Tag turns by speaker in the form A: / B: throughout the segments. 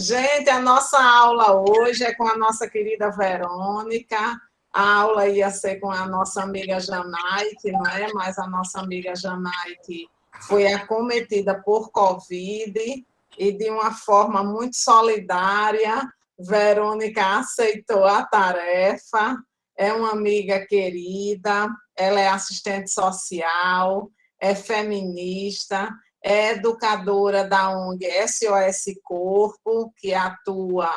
A: Gente, a nossa aula hoje é com a nossa querida Verônica. A aula ia ser com a nossa amiga Janaite, não é? Mas a nossa amiga Janaite foi acometida por Covid e, de uma forma muito solidária, Verônica aceitou a tarefa. É uma amiga querida, ela é assistente social, é feminista, é educadora da ONG SOS Corpo, que atua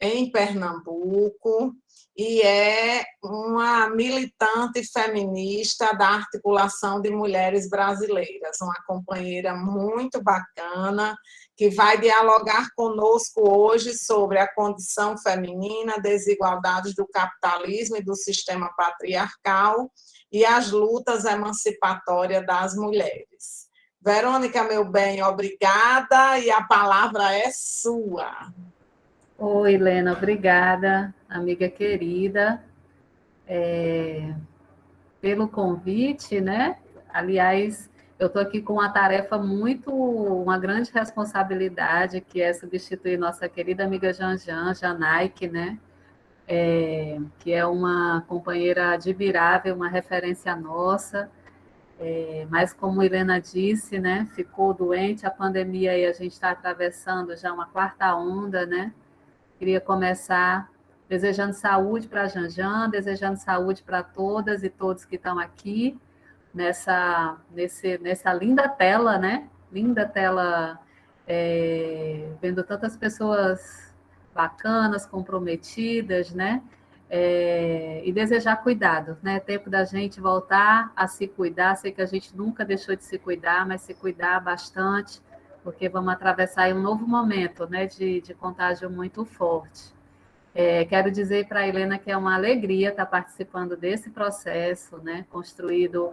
A: em Pernambuco, e é uma militante feminista da Articulação de Mulheres Brasileiras, uma companheira muito bacana, que vai dialogar conosco hoje sobre a condição feminina, desigualdades do capitalismo e do sistema patriarcal e as lutas emancipatórias das mulheres. Verônica, meu bem, obrigada e a palavra é sua.
B: Oi, Helena, obrigada, amiga querida, pelo convite, né? Aliás, eu estou aqui com uma grande responsabilidade, que é substituir nossa querida amiga Janaike, né? Que é uma companheira admirável, uma referência nossa. Mas como Helena disse, né? Ficou doente, a pandemia aí a gente está atravessando já uma quarta onda, né? Queria começar desejando saúde para a Janjan, desejando saúde para todas e todos que estão aqui nessa linda tela, né? Linda tela, vendo tantas pessoas bacanas, comprometidas, né? E desejar cuidado, né? É tempo da gente voltar a se cuidar. Sei que a gente nunca deixou de se cuidar, mas se cuidar bastante, porque vamos atravessar um novo momento, né? De contágio muito forte. Quero dizer para a Helena que é uma alegria estar participando desse processo, né, construído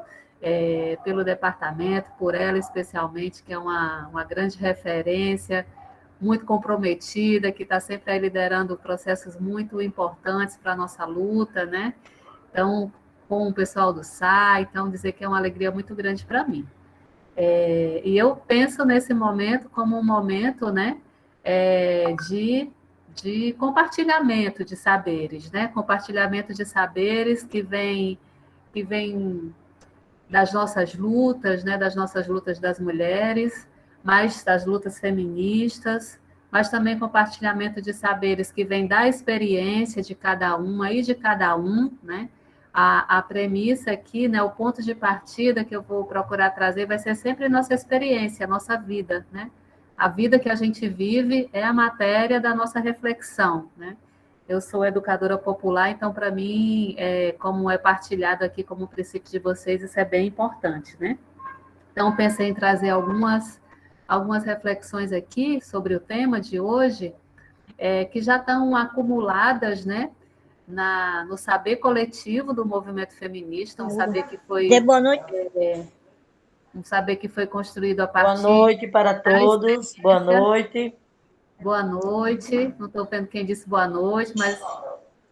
B: pelo departamento, por ela especialmente, que é uma grande referência, muito comprometida, que está sempre aí liderando processos muito importantes para a nossa luta, né? Então, com o pessoal do SAI, então dizer que é uma alegria muito grande para mim. E eu penso nesse momento como um momento, né, de compartilhamento de saberes, né? Compartilhamento de saberes que vem das nossas lutas, né? Das nossas lutas das mulheres, mas das lutas feministas, mas também compartilhamento de saberes que vem da experiência de cada uma e de cada um, né? A premissa aqui, né, o ponto de partida que eu vou procurar trazer vai ser sempre nossa experiência, a nossa vida, né? A vida que a gente vive é a matéria da nossa reflexão, né? Eu sou educadora popular, então, para mim, como é partilhado aqui como princípio de vocês, isso é bem importante, né? Então, pensei em trazer algumas reflexões aqui sobre o tema de hoje, que já estão acumuladas, né? No saber coletivo do movimento feminista,
C: Boa noite.
B: Um saber que foi construído a
C: Boa
B: partir...
C: noite para todos, boa noite.
B: Boa noite, não estou vendo quem disse boa noite, mas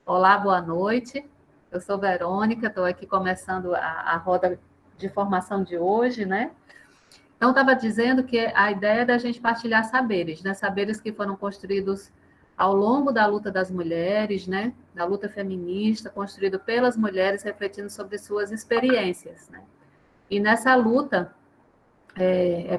B: olá, boa noite. Eu sou Verônica, estou aqui começando a roda de formação de hoje, né? Então, estava dizendo que a ideia é da gente partilhar saberes, né? Saberes que foram construídos ao longo da luta das mulheres, né? Da luta feminista, construído pelas mulheres, refletindo sobre suas experiências, né? E nessa luta,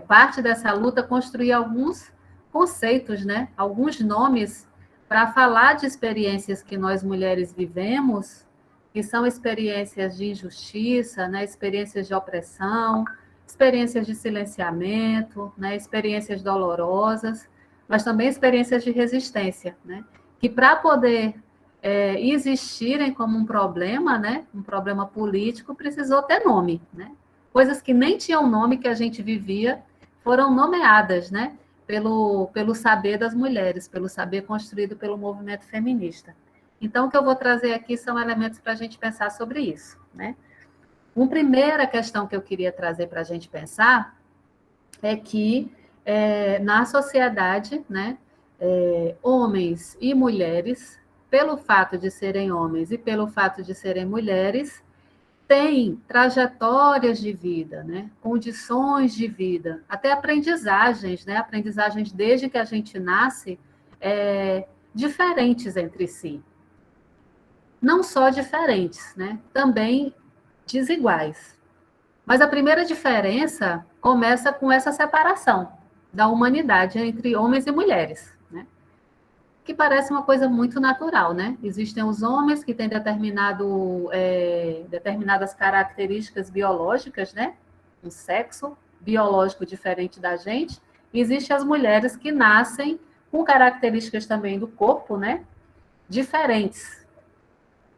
B: parte dessa luta construir alguns conceitos, né? Alguns nomes para falar de experiências que nós mulheres vivemos, que são experiências de injustiça, né? Experiências de opressão, experiências de silenciamento, né? Experiências dolorosas, mas também experiências de resistência, né? Que para poder existirem como um problema, né? Um problema político, precisou ter nome, né? Coisas que nem tinham nome que a gente vivia foram nomeadas, né? Pelo saber das mulheres, pelo saber construído pelo movimento feminista. Então, o que eu vou trazer aqui são elementos para a gente pensar sobre isso, né? Uma primeira questão que eu queria trazer para a gente pensar é que, na sociedade, né, homens e mulheres, pelo fato de serem homens e pelo fato de serem mulheres, têm trajetórias de vida, né? Condições de vida, até aprendizagens, né? Aprendizagens desde que a gente nasce, diferentes entre si. Não só diferentes, né? Também desiguais. Mas a primeira diferença começa com essa separação da humanidade entre homens e mulheres, né? Que parece uma coisa muito natural, né? Existem os homens que têm determinadas características biológicas, né? Um sexo biológico diferente da gente. E existem as mulheres que nascem com características também do corpo, né? Diferentes.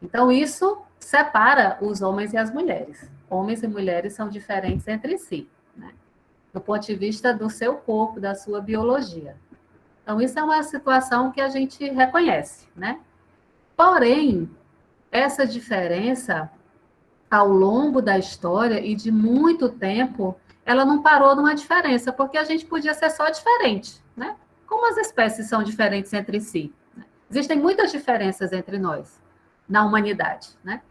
B: Então, isso separa os homens e as mulheres. Homens e mulheres são diferentes entre si, né? Do ponto de vista do seu corpo, da sua biologia. Então, isso é uma situação que a gente reconhece, né? Porém, essa diferença, ao longo da história e de muito tempo, ela não parou numa diferença, porque a gente podia ser só diferente, né? Como as espécies são diferentes entre si, né? Existem muitas diferenças entre nós, na humanidade, né?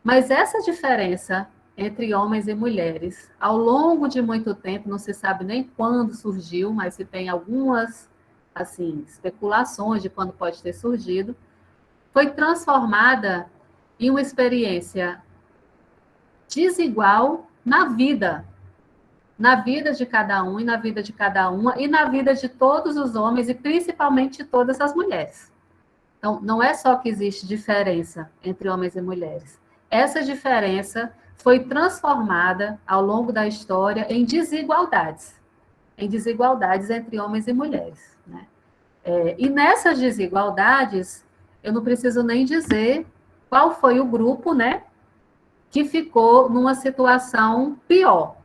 B: Mas essa diferença entre homens e mulheres, ao longo de muito tempo, não se sabe nem quando surgiu, mas se tem algumas, assim, especulações de quando pode ter surgido, foi transformada em uma experiência desigual na vida de cada um e na vida de cada uma e na vida de todos os homens e principalmente de todas as mulheres. Então, não é só que existe diferença entre homens e mulheres. Essa diferença foi transformada ao longo da história em desigualdades entre homens e mulheres, né? E nessas desigualdades, eu não preciso nem dizer qual foi o grupo, né, que ficou numa situação pior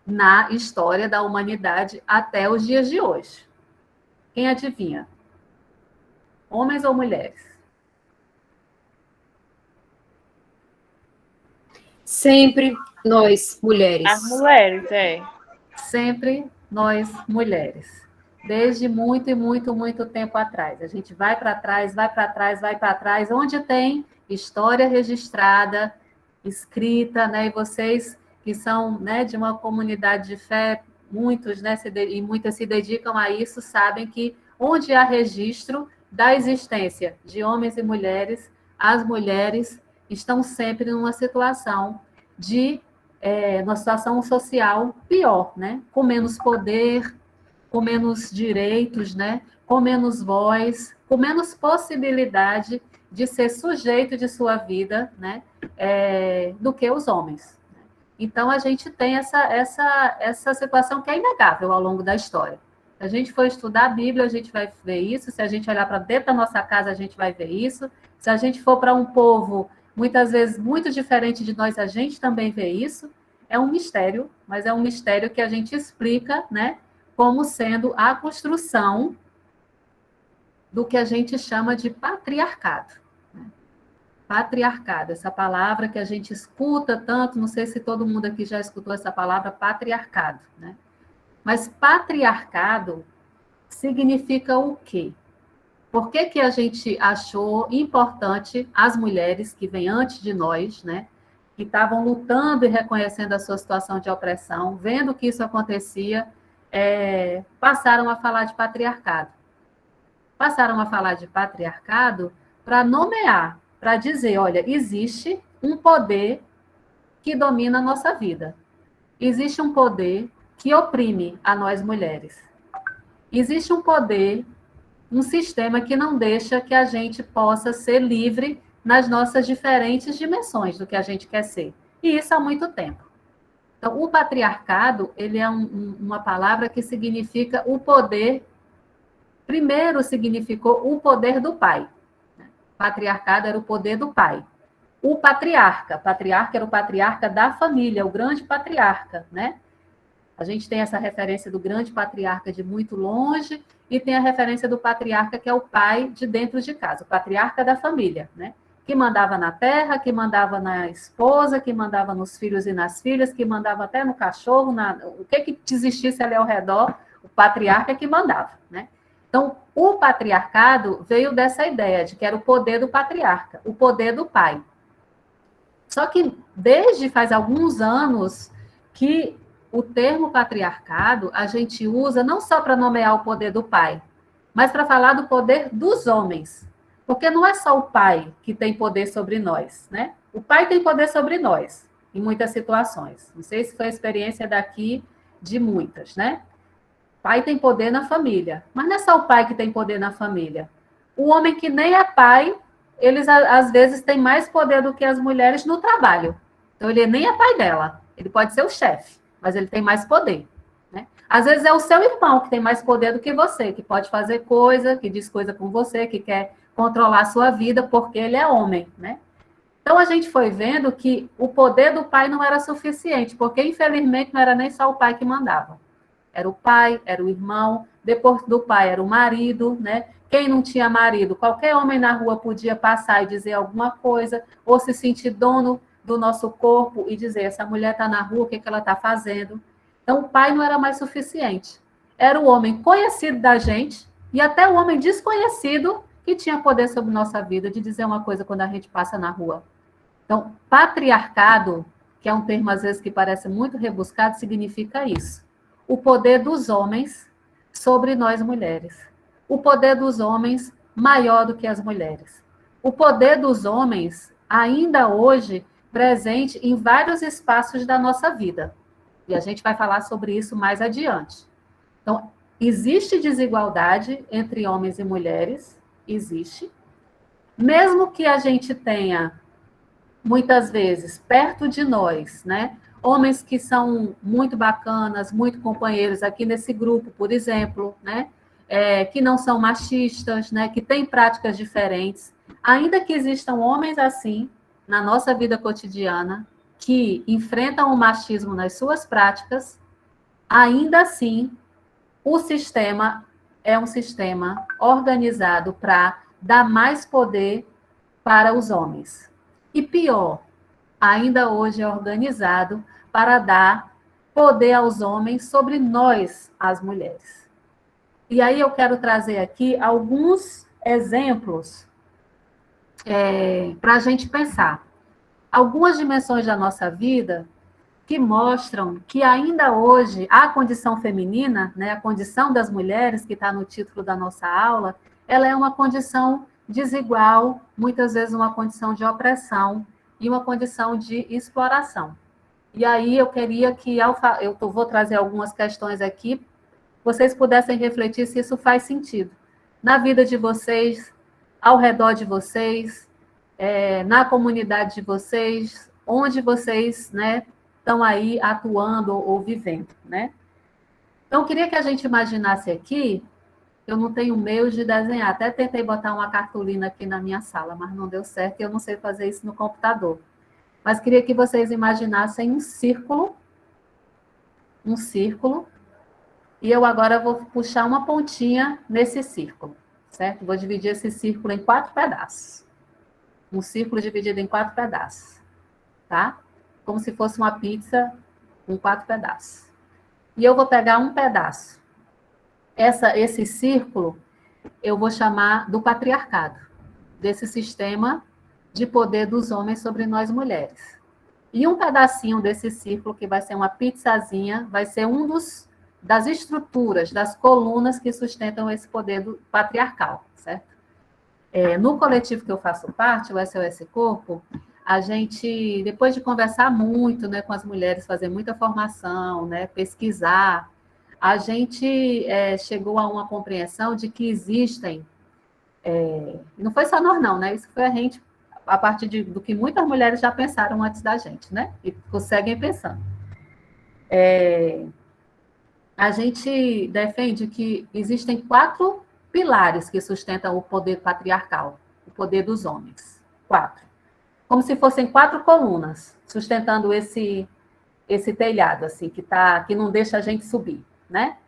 B: na história da humanidade até os dias de hoje. Quem adivinha? Homens ou mulheres?
D: Sempre nós, mulheres.
C: As mulheres,
B: Sempre nós, mulheres. Desde muito e muito, muito tempo atrás. A gente vai para trás, vai para trás, vai para trás, onde tem história registrada, escrita, né? E vocês que são, né, de uma comunidade de fé, muitos, né, e muitas se dedicam a isso, sabem que onde há registro da existência de homens e mulheres, as mulheres estão sempre numa situação uma situação social pior, né? Com menos poder, com menos direitos, né? Com menos voz, com menos possibilidade de ser sujeito de sua vida, né? Do que os homens. Então, a gente tem essa situação que é inegável ao longo da história. Se a gente for estudar a Bíblia, a gente vai ver isso. Se a gente olhar para dentro da nossa casa, a gente vai ver isso. Se a gente for para um povo, muitas vezes, muito diferente de nós, a gente também vê isso. É um mistério, mas é um mistério que a gente explica, né, como sendo a construção do que a gente chama de patriarcado. Patriarcado, essa palavra que a gente escuta tanto, não sei se todo mundo aqui já escutou essa palavra, patriarcado, né? Mas patriarcado significa o quê? Por que que a gente achou importante as mulheres que vêm antes de nós, né? Que estavam lutando e reconhecendo a sua situação de opressão, vendo que isso acontecia, passaram a falar de patriarcado. Passaram a falar de patriarcado para nomear, para dizer, olha, existe um poder que domina a nossa vida. Existe um poder que oprime a nós mulheres. Existe um poder, um sistema que não deixa que a gente possa ser livre nas nossas diferentes dimensões do que a gente quer ser. E isso há muito tempo. Então, o patriarcado, ele é uma palavra que significa o poder. Primeiro significou o poder do pai. Patriarcado era o poder do pai. O patriarca era o patriarca da família, o grande patriarca, né? A gente tem essa referência do grande patriarca de muito longe e tem a referência do patriarca que é o pai de dentro de casa, o patriarca da família, né? Que mandava na terra, que mandava na esposa, que mandava nos filhos e nas filhas, que mandava até no cachorro, o que existisse ali ao redor, o patriarca que mandava, né? Então, o patriarcado veio dessa ideia de que era o poder do patriarca, o poder do pai. Só que desde faz alguns anos que o termo patriarcado a gente usa não só para nomear o poder do pai, mas para falar do poder dos homens. Porque não é só o pai que tem poder sobre nós, né? O pai tem poder sobre nós, em muitas situações. Não sei se foi a experiência daqui de muitas, né? Pai tem poder na família, mas não é só o pai que tem poder na família. O homem que nem é pai, eles às vezes têm mais poder do que as mulheres no trabalho. Então ele nem é pai dela, ele pode ser o chefe, mas ele tem mais poder, né? Às vezes é o seu irmão que tem mais poder do que você, que pode fazer coisa, que diz coisa com você, que quer controlar a sua vida porque ele é homem, né? Então a gente foi vendo que o poder do pai não era suficiente, porque infelizmente não era nem só o pai que mandava. Era o pai, era o irmão, depois do pai era o marido, né? Quem não tinha marido, qualquer homem na rua podia passar e dizer alguma coisa, ou se sentir dono do nosso corpo e dizer, essa mulher está na rua, o que, que ela está fazendo? Então o pai não era mais suficiente. Era o homem conhecido da gente e até o homem desconhecido que tinha poder sobre nossa vida de dizer uma coisa quando a gente passa na rua. Então, patriarcado, que é um termo às vezes que parece muito rebuscado, significa isso. O poder dos homens sobre nós mulheres. O poder dos homens maior do que as mulheres. O poder dos homens, ainda hoje, presente em vários espaços da nossa vida. E a gente vai falar sobre isso mais adiante. Então, existe desigualdade entre homens e mulheres, existe. Mesmo que a gente tenha, muitas vezes, perto de nós, né? Homens que são muito bacanas, muito companheiros aqui nesse grupo, por exemplo, né? Que não são machistas, né? Que têm práticas diferentes. Ainda que existam homens assim na nossa vida cotidiana, que enfrentam o machismo nas suas práticas, ainda assim, o sistema é um sistema organizado para dar mais poder para os homens. E pior, ainda hoje é organizado para dar poder aos homens sobre nós, as mulheres. E aí eu quero trazer aqui alguns exemplos para a gente pensar. Algumas dimensões da nossa vida que mostram que ainda hoje a condição feminina, né, a condição das mulheres, que está no título da nossa aula, ela é uma condição desigual, muitas vezes uma condição de opressão e uma condição de exploração. E aí eu queria que, eu vou trazer algumas questões aqui, vocês pudessem refletir se isso faz sentido na vida de vocês, ao redor de vocês, na comunidade de vocês, onde vocês, né, estão aí atuando ou vivendo, né? Então, eu queria que a gente imaginasse aqui, eu não tenho meios de desenhar, até tentei botar uma cartolina aqui na minha sala, mas não deu certo e eu não sei fazer isso no computador. Mas queria que vocês imaginassem um círculo, e eu agora vou puxar uma pontinha nesse círculo, certo? Vou dividir esse círculo em 4 pedaços. Um círculo dividido em 4 pedaços, tá? Como se fosse uma pizza com 4 pedaços. E eu vou pegar um pedaço. Esse círculo eu vou chamar do patriarcado, desse sistema de poder dos homens sobre nós mulheres. E um pedacinho desse círculo, que vai ser uma pizzazinha, vai ser das estruturas, das colunas que sustentam esse poder patriarcal, certo? No coletivo que eu faço parte, o SOS Corpo, a gente, depois de conversar muito, né, com as mulheres, fazer muita formação, né, pesquisar, a gente chegou a uma compreensão de que existem, não foi só nós não, né, isso foi a gente, a partir do que muitas mulheres já pensaram antes da gente, né, e conseguem pensando. A gente defende que existem 4 pilares que sustentam o poder patriarcal, o poder dos homens. 4. Como se fossem 4 colunas, sustentando esse telhado, assim, que não deixa a gente subir, né?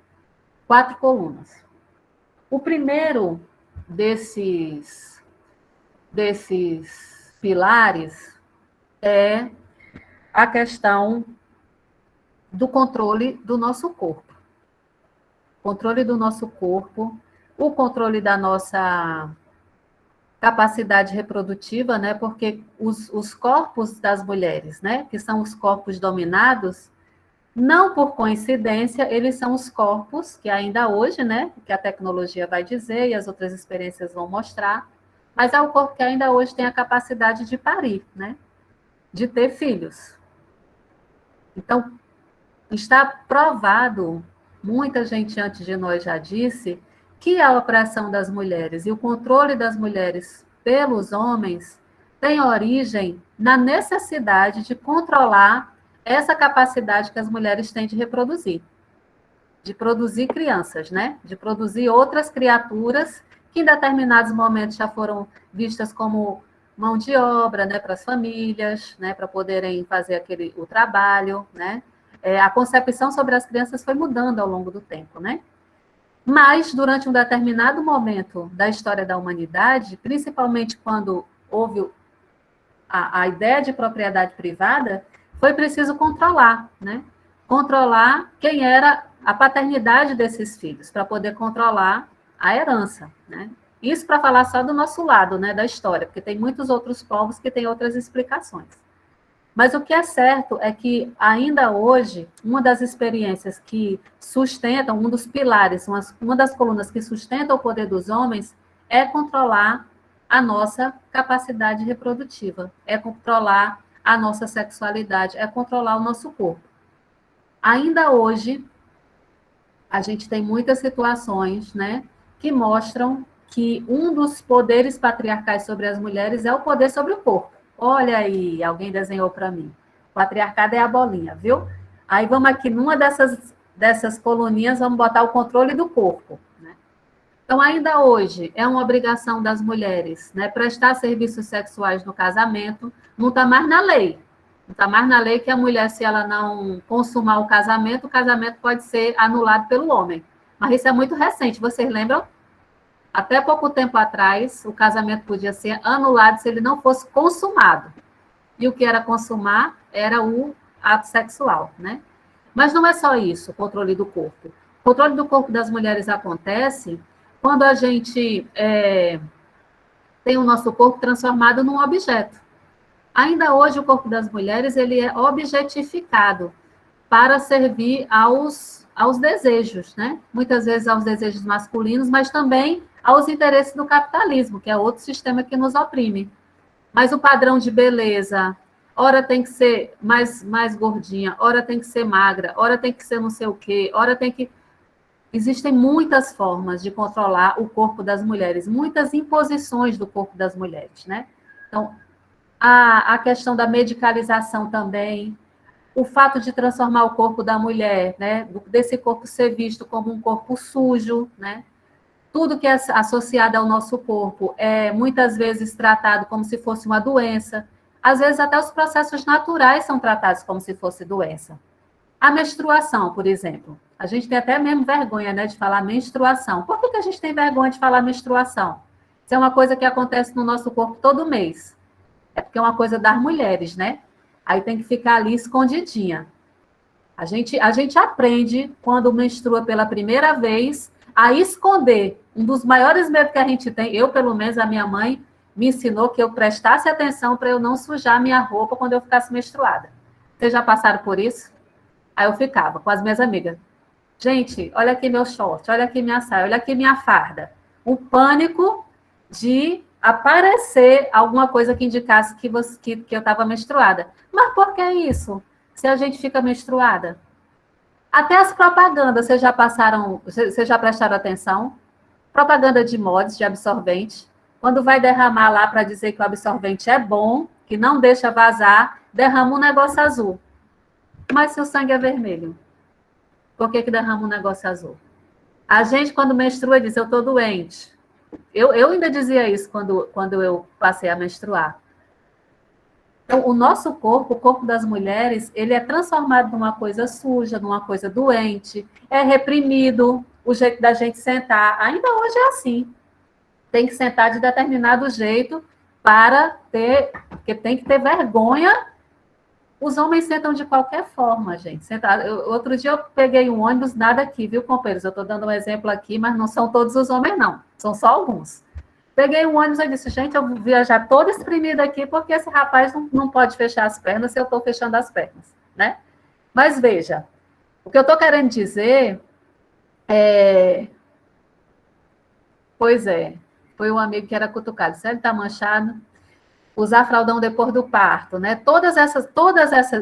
B: 4 colunas. O primeiro desses pilares é a questão do controle do nosso corpo. Controle do nosso corpo, o controle da nossa capacidade reprodutiva, né? Porque os corpos das mulheres, né? Que são os corpos dominados, Não por coincidência, eles são os corpos que ainda hoje, né, que a tecnologia vai dizer e as outras experiências vão mostrar, mas é o corpo que ainda hoje tem a capacidade de parir, né, de ter filhos. Então, está provado, muita gente antes de nós já disse, que a opressão das mulheres e o controle das mulheres pelos homens tem origem na necessidade de controlar essa capacidade que as mulheres têm de reproduzir, de produzir crianças, né? De produzir outras criaturas que em determinados momentos já foram vistas como mão de obra, né, para as famílias, né, para poderem fazer o trabalho, né? A concepção sobre as crianças foi mudando ao longo do tempo, né? Mas, durante um determinado momento da história da humanidade, principalmente quando houve a ideia de propriedade privada, foi preciso controlar, né? Controlar quem era a paternidade desses filhos, para poder controlar a herança, né? Isso para falar só do nosso lado, né, da história, porque tem muitos outros povos que têm outras explicações. Mas o que é certo é que, ainda hoje, uma das experiências que sustentam, um dos pilares, uma das colunas que sustenta o poder dos homens é controlar a nossa capacidade reprodutiva, é controlar a nossa sexualidade, é controlar o nosso corpo. Ainda hoje, a gente tem muitas situações, né, que mostram que um dos poderes patriarcais sobre as mulheres é o poder sobre o corpo. Olha aí, alguém desenhou para mim. O patriarcado é a bolinha, viu? Aí vamos aqui, numa dessas coluninhas, vamos botar o controle do corpo. Né? Então, ainda hoje, é uma obrigação das mulheres, né, prestar serviços sexuais no casamento, não está mais na lei. Não está mais na lei que a mulher, se ela não consumar o casamento pode ser anulado pelo homem. Mas isso é muito recente, vocês lembram? Até pouco tempo atrás, o casamento podia ser anulado se ele não fosse consumado. E o que era consumar era o ato sexual, né? Mas não é só isso, o controle do corpo. O controle do corpo das mulheres acontece quando a gente tem o nosso corpo transformado num objeto. Ainda hoje, o corpo das mulheres ele é objetificado para servir aos desejos, né? Muitas vezes aos desejos masculinos, mas também aos interesses do capitalismo, que é outro sistema que nos oprime. Mas o padrão de beleza, ora tem que ser mais gordinha, ora tem que ser magra, ora tem que ser não sei o quê, ora tem que... Existem muitas formas de controlar o corpo das mulheres, muitas imposições do corpo das mulheres, né? Então, a questão da medicalização também, o fato de transformar o corpo da mulher, né, desse corpo ser visto como um corpo sujo, né? Tudo que é associado ao nosso corpo é muitas vezes tratado como se fosse uma doença. Às vezes até os processos naturais são tratados como se fosse doença. A menstruação, por exemplo. A gente tem até mesmo vergonha, né, de falar menstruação. Por que a gente tem vergonha de falar menstruação? Isso é uma coisa que acontece no nosso corpo todo mês. É porque é uma coisa das mulheres, né? Aí tem que ficar ali escondidinha. A gente aprende, quando menstrua pela primeira vez, a esconder. Um dos maiores medos que a gente tem, eu, pelo menos, a minha mãe me ensinou que eu prestasse atenção para eu não sujar minha roupa quando eu ficasse menstruada. Vocês já passaram por isso? Aí eu ficava com as minhas amigas. Gente, olha aqui meu short, olha aqui minha saia, olha aqui minha farda. O pânico de aparecer alguma coisa que indicasse que eu estava menstruada. Mas por que isso? Se a gente fica menstruada? Até as propagandas, vocês já prestaram atenção? Propaganda de mods, de absorvente. Quando vai derramar lá para dizer que o absorvente é bom, que não deixa vazar, derrama um negócio azul. Mas se o sangue é vermelho, por que derrama um negócio azul? A gente, quando menstrua, diz, eu estou doente. Eu ainda dizia isso quando eu passei a menstruar. Então, o nosso corpo, o corpo das mulheres, ele é transformado numa coisa suja, numa coisa doente, é reprimido, o jeito da gente sentar. Ainda hoje é assim. Tem que sentar de determinado jeito porque tem que ter vergonha. Os homens sentam de qualquer forma, gente. Outro dia eu peguei um ônibus, nada aqui, viu, companheiros? Eu estou dando um exemplo aqui, mas não são todos os homens, não. São só alguns. Peguei um ônibus e disse, gente, eu vou viajar toda exprimida aqui, porque esse rapaz não pode fechar as pernas se eu estou fechando as pernas, né? Mas veja, O que eu estou querendo dizer pois é, foi um amigo que era cutucado. Se ele está manchado, usar fraldão depois do parto, né?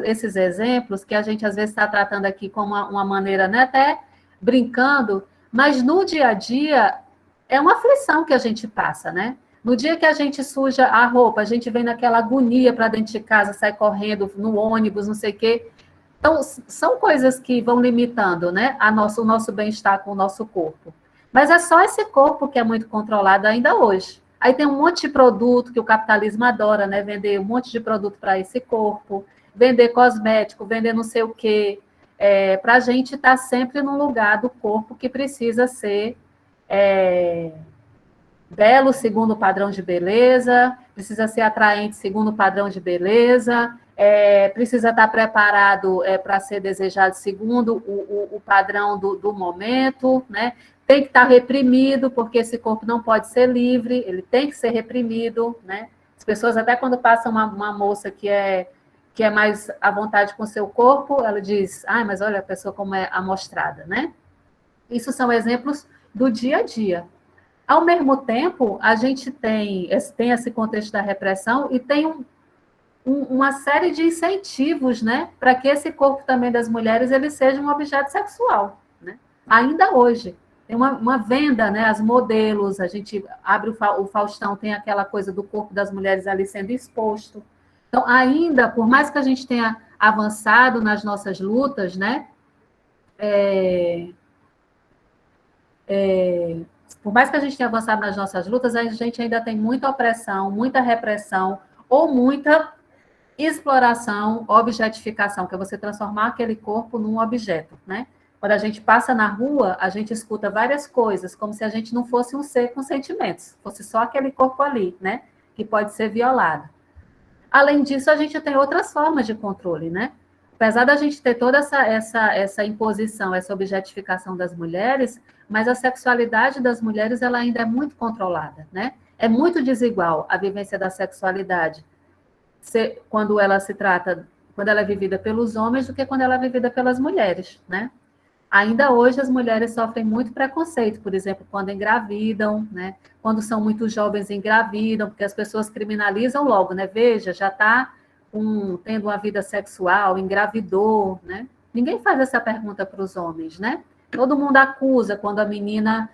B: Esses exemplos que a gente às vezes está tratando aqui como uma maneira, né, até brincando, mas no dia a dia é uma aflição que a gente passa, né? No dia que a gente suja a roupa, a gente vem naquela agonia para dentro de casa, sai correndo no ônibus, não sei o quê. Então, são coisas que vão limitando, né, o nosso bem-estar com o nosso corpo. Mas é só esse corpo que é muito controlado ainda hoje. Aí tem um monte de produto que o capitalismo adora, né? Vender um monte de produto para esse corpo, vender cosmético, vender não sei o quê, para a gente estar sempre no lugar do corpo que precisa ser belo segundo o padrão de beleza, precisa ser atraente segundo o padrão de beleza, precisa estar preparado para ser desejado segundo o padrão do momento, né? Tem que estar reprimido, porque esse corpo não pode ser livre, ele tem que ser reprimido, né? As pessoas, até quando passam uma moça que é mais à vontade com o seu corpo, ela diz, mas olha a pessoa como é amostrada, né? Isso são exemplos do dia a dia. Ao mesmo tempo, a gente tem esse contexto da repressão e tem uma série de incentivos, né, para que esse corpo também das mulheres ele seja um objeto sexual, né? Ainda hoje. Tem uma venda, né, as modelos, a gente abre o Faustão, tem aquela coisa do corpo das mulheres ali sendo exposto. Então, ainda, por mais que a gente tenha avançado nas nossas lutas, né, por mais que a gente tenha avançado nas nossas lutas, a gente ainda tem muita opressão, muita repressão ou muita exploração, objetificação, que é você transformar aquele corpo num objeto, né? Quando a gente passa na rua, a gente escuta várias coisas, como se a gente não fosse um ser com sentimentos, fosse só aquele corpo ali, né? Que pode ser violado. Além disso, a gente tem outras formas de controle, né? Apesar da gente ter toda essa imposição, essa objetificação das mulheres, mas a sexualidade das mulheres ela ainda é muito controlada, né? É muito desigual a vivência da sexualidade quando ela é vivida pelos homens do que quando ela é vivida pelas mulheres, né? Ainda hoje as mulheres sofrem muito preconceito, por exemplo, quando engravidam, né? Quando são muito jovens engravidam, porque as pessoas criminalizam logo, né? Veja, já está tendo uma vida sexual, engravidou, né? Ninguém faz essa pergunta para os homens, né? Todo mundo acusa quando a menina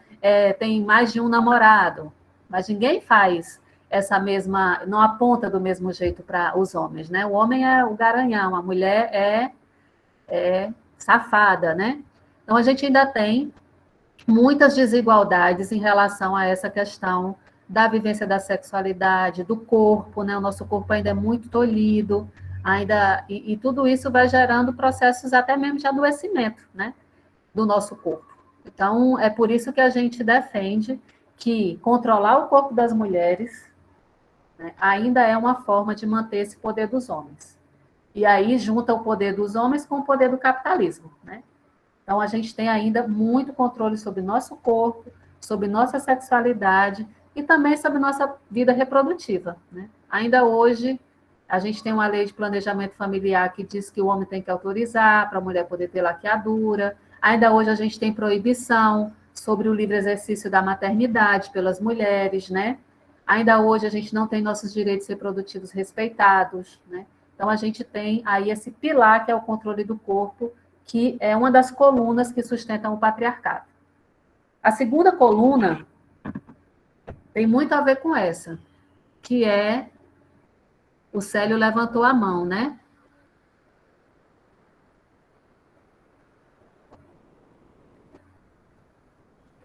B: tem mais de um namorado, mas ninguém faz não aponta do mesmo jeito para os homens, né? O homem é o garanhão, a mulher é safada, né? Então, a gente ainda tem muitas desigualdades em relação a essa questão da vivência da sexualidade, do corpo, né? O nosso corpo ainda é muito tolhido, e tudo isso vai gerando processos até mesmo de adoecimento, né? Do nosso corpo. Então, é por isso que a gente defende que controlar o corpo das mulheres, né, ainda é uma forma de manter esse poder dos homens. E aí junta o poder dos homens com o poder do capitalismo, né? Então, a gente tem ainda muito controle sobre nosso corpo, sobre nossa sexualidade e também sobre nossa vida reprodutiva, né? Ainda hoje, a gente tem uma lei de planejamento familiar que diz que o homem tem que autorizar para a mulher poder ter laqueadura. Ainda hoje, a gente tem proibição sobre o livre exercício da maternidade pelas mulheres, né? Ainda hoje, a gente não tem nossos direitos reprodutivos respeitados, né? Então, a gente tem aí esse pilar que é o controle do corpo, que é uma das colunas que sustentam o patriarcado. A segunda coluna tem muito a ver com essa, que é o Célio levantou a mão, né?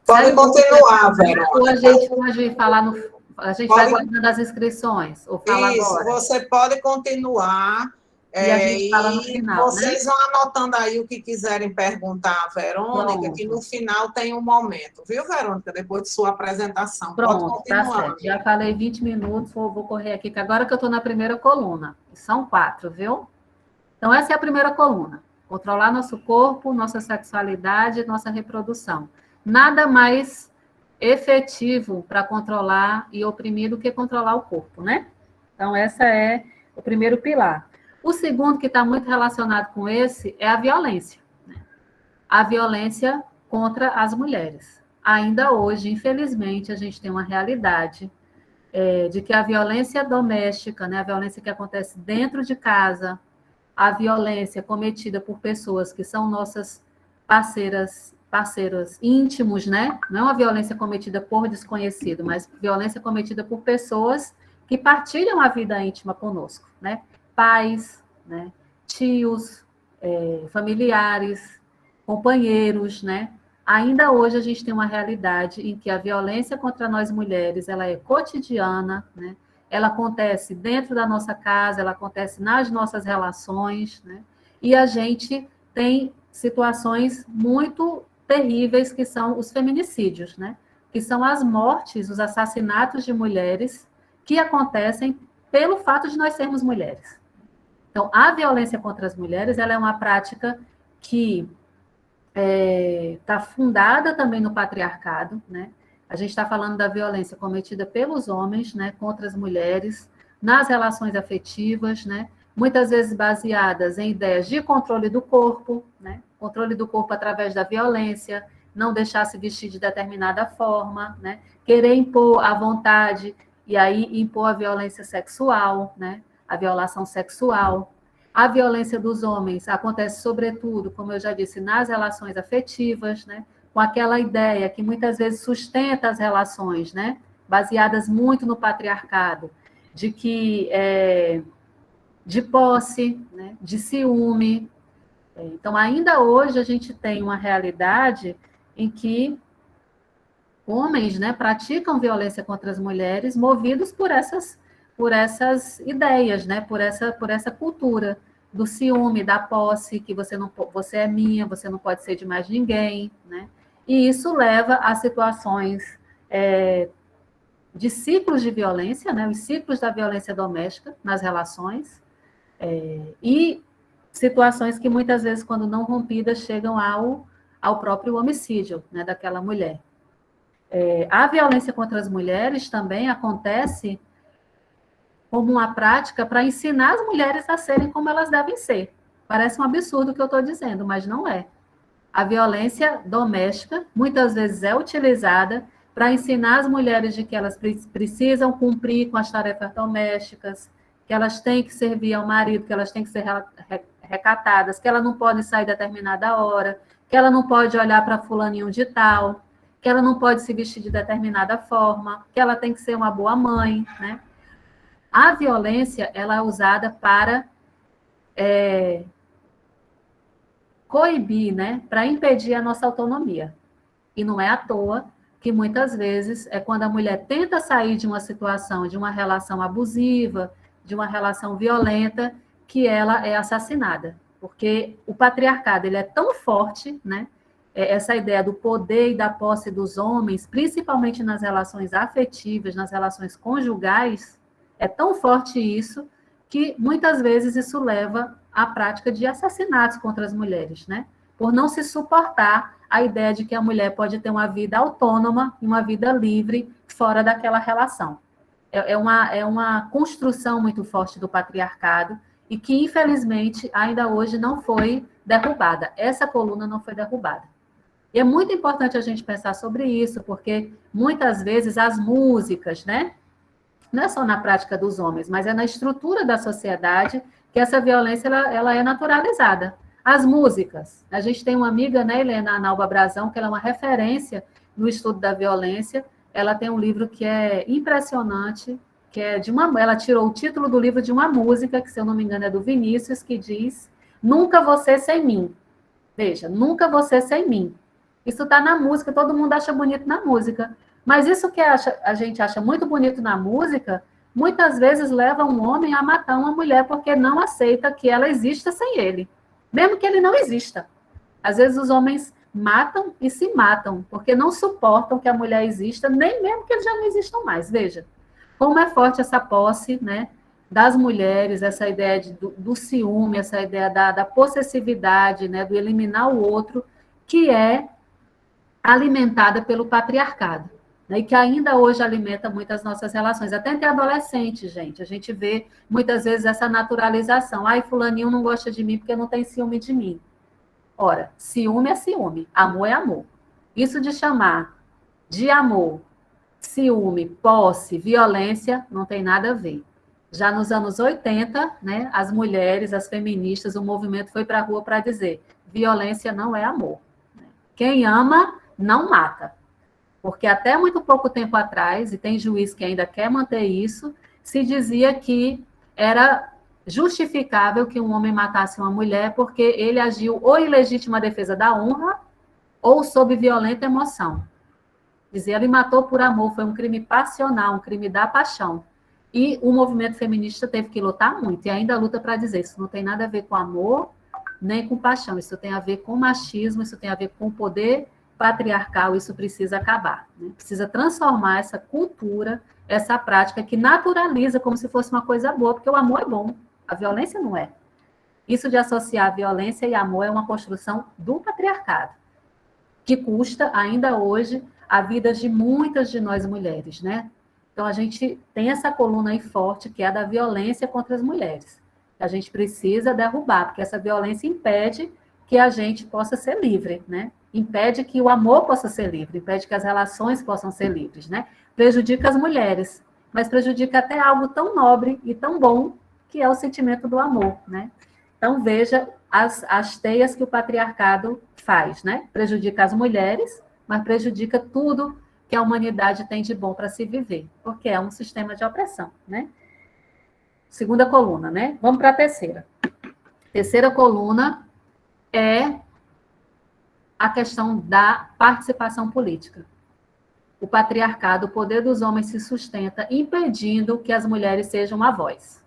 A: Pode continuar, Verônica.
B: A gente pode falar a gente vai guardando as inscrições, ou fala
A: Isso,
B: agora.
A: você pode continuar.
B: E a gente fala no final,
A: vocês vão anotando aí o que quiserem perguntar à Verônica,
B: Pronto.
A: que no final tem um momento, viu, Verônica? Depois de sua apresentação.
B: Pronto,
A: pode continuar.
B: Tá certo. Já falei 20 minutos, vou correr aqui, que agora que eu estou na primeira coluna. São 4, viu? Então, essa é a primeira coluna. Controlar nosso corpo, nossa sexualidade, nossa reprodução. Nada mais efetivo para controlar e oprimir do que controlar o corpo, né? Então, essa é o primeiro pilar. O segundo, que está muito relacionado com esse, é a violência, né? a violência contra as mulheres. Ainda hoje, infelizmente, a gente tem uma realidade de que a violência doméstica, né, a violência que acontece dentro de casa, a violência cometida por pessoas que são nossas parceiros íntimos, né? Não é uma violência cometida por desconhecido, mas violência cometida por pessoas que partilham a vida íntima conosco, né? Pais, né? Tios, familiares, companheiros, né? Ainda hoje a gente tem uma realidade em que a violência contra nós mulheres, ela é cotidiana, né? Ela acontece dentro da nossa casa, ela acontece nas nossas relações, né? E a gente tem situações muito terríveis que são os feminicídios, né? Que são as mortes, os assassinatos de mulheres que acontecem pelo fato de nós sermos mulheres. Então, a violência contra as mulheres, ela é uma prática que está fundada também no patriarcado, né? A gente está falando da violência cometida pelos homens, né, contra as mulheres, nas relações afetivas, né? Muitas vezes baseadas em ideias de controle do corpo, né? Controle do corpo através da violência, não deixar se vestir de determinada forma, né? Querer impor a vontade e aí impor a violência sexual, né? A violação sexual. A violência dos homens acontece, sobretudo, como eu já disse, nas relações afetivas, né? Com aquela ideia que muitas vezes sustenta as relações, né? Baseadas muito no patriarcado, de que de posse, né? De ciúme. Então, ainda hoje, a gente tem uma realidade em que homens, né, praticam violência contra as mulheres movidos por essas ideias, né, por essa cultura do ciúme, da posse, que você é minha, você não pode ser de mais ninguém, né? E isso leva a situações de ciclos de violência, né, os ciclos da violência doméstica nas relações, e situações que muitas vezes, quando não rompidas, chegam ao próprio homicídio, né, daquela mulher. A violência contra as mulheres também acontece como uma prática para ensinar as mulheres a serem como elas devem ser. Parece um absurdo o que eu estou dizendo, mas não é. A violência doméstica, muitas vezes, é utilizada para ensinar as mulheres de que elas precisam cumprir com as tarefas domésticas, que elas têm que servir ao marido, que elas têm que ser recatadas, que elas não podem sair determinada hora, que ela não pode olhar para fulaninho de tal, que ela não pode se vestir de determinada forma, que ela tem que ser uma boa mãe, né? A violência, ela é usada para coibir, né? Para impedir a nossa autonomia. E não é à toa que muitas vezes é quando a mulher tenta sair de uma situação, de uma relação abusiva, de uma relação violenta, que ela é assassinada. Porque o patriarcado, ele é tão forte, né? Essa ideia do poder e da posse dos homens, principalmente nas relações afetivas, nas relações conjugais, é tão forte isso que muitas vezes isso leva à prática de assassinatos contra as mulheres, né? Por não se suportar a ideia de que a mulher pode ter uma vida autônoma e uma vida livre fora daquela relação. É uma construção muito forte do patriarcado e que, infelizmente, ainda hoje não foi derrubada. Essa coluna não foi derrubada. E é muito importante a gente pensar sobre isso, porque muitas vezes as músicas, né? Não é só na prática dos homens, mas é na estrutura da sociedade que essa violência ela é naturalizada. As músicas. A gente tem uma amiga, né, Helena Analba Brazão, que ela é uma referência no estudo da violência. Ela tem um livro que é impressionante, que é ela tirou o título do livro de uma música, que, se eu não me engano, é do Vinícius, que diz: Nunca você sem mim. Veja, nunca você sem mim. Isso está na música, todo mundo acha bonito na música. Mas isso que a gente acha muito bonito na música, muitas vezes leva um homem a matar uma mulher porque não aceita que ela exista sem ele, mesmo que ele não exista. Às vezes os homens matam e se matam, porque não suportam que a mulher exista, nem mesmo que eles já não existam mais. Veja, como é forte essa posse, né, das mulheres, essa ideia do ciúme, essa ideia da possessividade, né, do eliminar o outro, que é alimentada pelo patriarcado. E que ainda hoje alimenta muitas nossas relações, até entre adolescentes, gente. A gente vê muitas vezes essa naturalização. Ai, fulaninho não gosta de mim porque não tem ciúme de mim. Ora, ciúme é ciúme, amor é amor. Isso de chamar de amor, ciúme, posse, violência, não tem nada a ver. Já nos anos 80, né, as mulheres, as feministas, o movimento foi para a rua para dizer: violência não é amor. Quem ama, não mata. Porque até muito pouco tempo atrás, e tem juiz que ainda quer manter isso, se dizia que era justificável que um homem matasse uma mulher porque ele agiu ou em legítima defesa da honra ou sob violenta emoção. Dizia, ele matou por amor, foi um crime passional, um crime da paixão. E o movimento feminista teve que lutar muito, e ainda luta para dizer, isso não tem nada a ver com amor, nem com paixão, isso tem a ver com machismo, isso tem a ver com poder patriarcal, isso precisa acabar. Né? Precisa transformar essa cultura, essa prática que naturaliza como se fosse uma coisa boa, porque o amor é bom, a violência não é. Isso de associar violência e amor é uma construção do patriarcado, que custa, ainda hoje, a vida de muitas de nós mulheres, né? Então, a gente tem essa coluna aí forte, que é a da violência contra as mulheres. A gente precisa derrubar, porque essa violência impede que a gente possa ser livre, né? Impede que o amor possa ser livre, impede que as relações possam ser livres, né? Prejudica as mulheres, mas prejudica até algo tão nobre e tão bom, que é o sentimento do amor, né? Então, veja as teias que o patriarcado faz, né? Prejudica as mulheres, mas prejudica tudo que a humanidade tem de bom para se viver, porque é um sistema de opressão, né? Segunda coluna, né? Vamos para a terceira. Terceira coluna é a questão da participação política. O patriarcado, o poder dos homens se sustenta impedindo que as mulheres sejam a voz.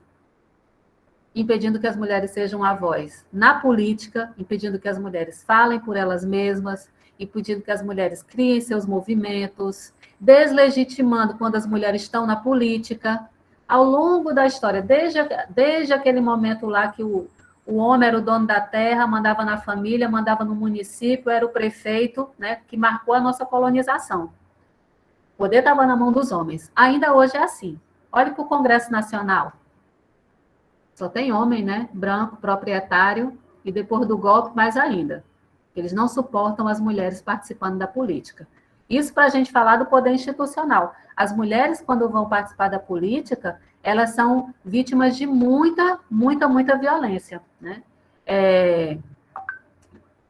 B: Impedindo que as mulheres sejam a voz na política, impedindo que as mulheres falem por elas mesmas, impedindo que as mulheres criem seus movimentos, deslegitimando quando as mulheres estão na política. Ao longo da história, desde aquele momento lá que o homem era o dono da terra, mandava na família, mandava no município, era o prefeito, né, que marcou a nossa colonização. O poder estava na mão dos homens. Ainda hoje é assim. Olhe para o Congresso Nacional. Só tem homem, né, branco, proprietário, e depois do golpe, mais ainda. Eles não suportam as mulheres participando da política. Isso para a gente falar do poder institucional. As mulheres, quando vão participar da política, elas são vítimas de muita violência, né?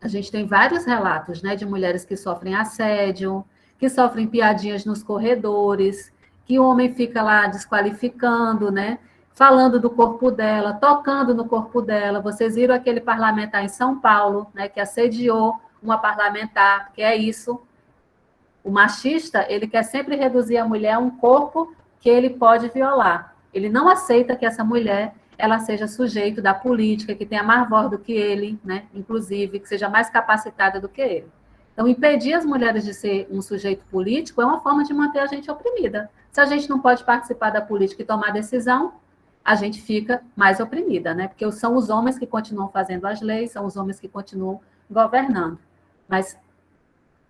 B: A gente tem vários relatos, né, de mulheres que sofrem assédio, que sofrem piadinhas nos corredores, que o homem fica lá desqualificando, né? Falando do corpo dela, tocando no corpo dela. Vocês viram aquele parlamentar em São Paulo, né, que assediou uma parlamentar, que é isso. O machista, ele quer sempre reduzir a mulher a um corpo que ele pode violar. Ele não aceita que essa mulher ela seja sujeito da política, que tenha mais voz do que ele, né, inclusive, que seja mais capacitada do que ele. Então, impedir as mulheres de ser um sujeito político é uma forma de manter a gente oprimida. Se a gente não pode participar da política e tomar decisão, a gente fica mais oprimida, né? Porque são os homens que continuam fazendo as leis, são os homens que continuam governando. Mas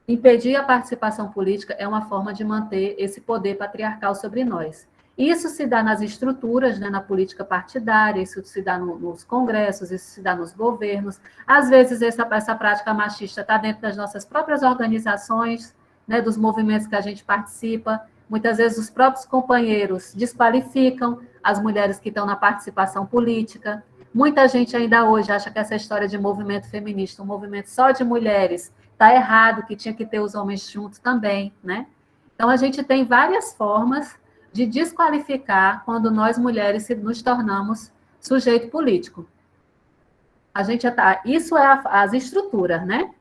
B: impedir a participação política é uma forma de manter esse poder patriarcal sobre nós. Isso se dá nas estruturas, né, na política partidária, isso se dá nos congressos, isso se dá nos governos. Às vezes, essa prática machista está dentro das nossas próprias organizações, né, dos movimentos que a gente participa. Muitas vezes, os próprios companheiros desqualificam as mulheres que estão na participação política. Muita gente ainda hoje acha que essa história de movimento feminista, um movimento só de mulheres, está errado, que tinha que ter os homens juntos também, né? Então, a gente tem várias formas de desqualificar quando nós, mulheres, nos tornamos sujeito político. Isso é as estruturas, né?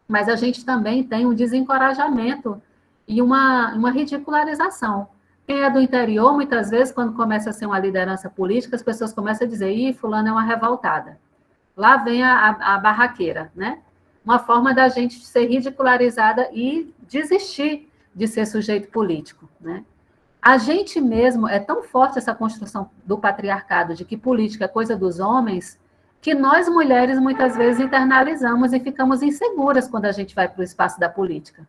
B: Mas a gente também tem um desencorajamento e uma ridicularização. Quem é do interior, muitas vezes, quando começa a ser uma liderança política, as pessoas começam a dizer, fulano é uma revoltada. Lá vem a barraqueira, né? Uma forma da gente ser ridicularizada e desistir de ser sujeito político, né? A gente mesmo, é tão forte essa construção do patriarcado, de que política é coisa dos homens, que nós, mulheres, muitas vezes internalizamos e ficamos inseguras quando a gente vai para o espaço da política.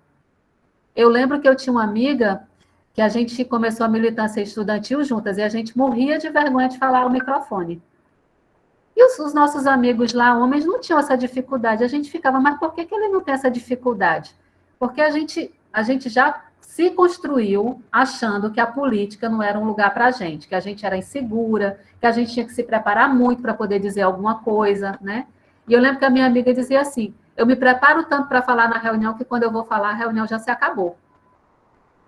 B: Eu lembro que eu tinha uma amiga que a gente começou a militância estudantil juntas e a gente morria de vergonha de falar ao microfone. E os nossos amigos lá, homens, não tinham essa dificuldade. A gente ficava, mas por que ele não tem essa dificuldade? Porque a gente já se construiu achando que a política não era um lugar para a gente, que a gente era insegura, que a gente tinha que se preparar muito para poder dizer alguma coisa, né? E eu lembro que a minha amiga dizia assim, eu me preparo tanto para falar na reunião que quando eu vou falar, a reunião já se acabou.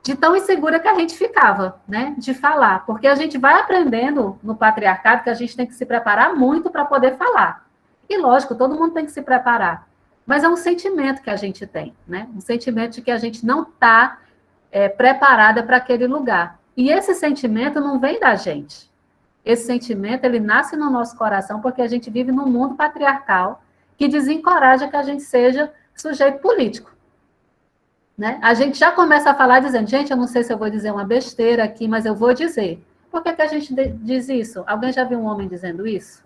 B: De tão insegura que a gente ficava, né, de falar, porque a gente vai aprendendo no patriarcado que a gente tem que se preparar muito para poder falar. E lógico, todo mundo tem que se preparar, mas é um sentimento que a gente tem, né, um sentimento de que a gente não está preparada para aquele lugar. E esse sentimento não vem da gente. Esse sentimento, ele nasce no nosso coração porque a gente vive num mundo patriarcal que desencoraja que a gente seja sujeito político. Né? A gente já começa a falar dizendo, gente, eu não sei se eu vou dizer uma besteira aqui, mas eu vou dizer. Por que a gente diz isso? Alguém já viu um homem dizendo isso?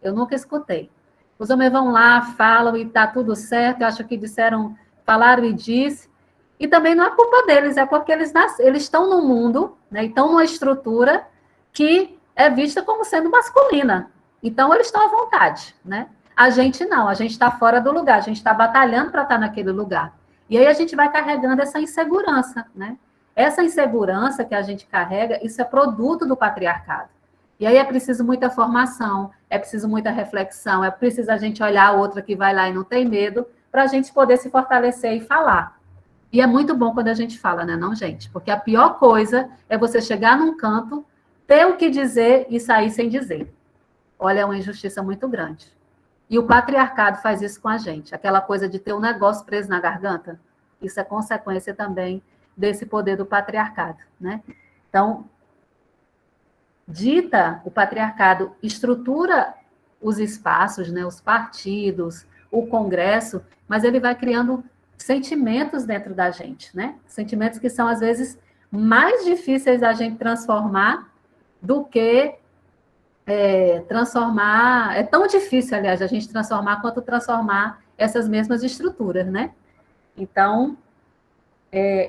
B: Eu nunca escutei. Os homens vão lá, falam e está tudo certo, eu acho que disseram, falaram e disse. E também não é culpa deles, é porque eles estão num mundo, né, estão numa estrutura que é vista como sendo masculina. Então, eles estão à vontade. Né? A gente não, a gente está fora do lugar, a gente está batalhando para estar naquele lugar. E aí a gente vai carregando essa insegurança, né? Essa insegurança que a gente carrega, isso é produto do patriarcado. E aí é preciso muita formação, é preciso muita reflexão, é preciso a gente olhar a outra que vai lá e não tem medo, para a gente poder se fortalecer e falar. E é muito bom quando a gente fala, né, não, gente? Porque a pior coisa é você chegar num canto, ter o que dizer e sair sem dizer. Olha, é uma injustiça muito grande. E o patriarcado faz isso com a gente. Aquela coisa de ter um negócio preso na garganta, isso é consequência também desse poder do patriarcado, né? Então, o patriarcado estrutura os espaços, né, os partidos, o Congresso, mas ele vai criando sentimentos dentro da gente, né? Sentimentos que são, às vezes, mais difíceis da gente transformar do que transformar. É tão difícil, aliás, a gente transformar quanto transformar essas mesmas estruturas, né? Então,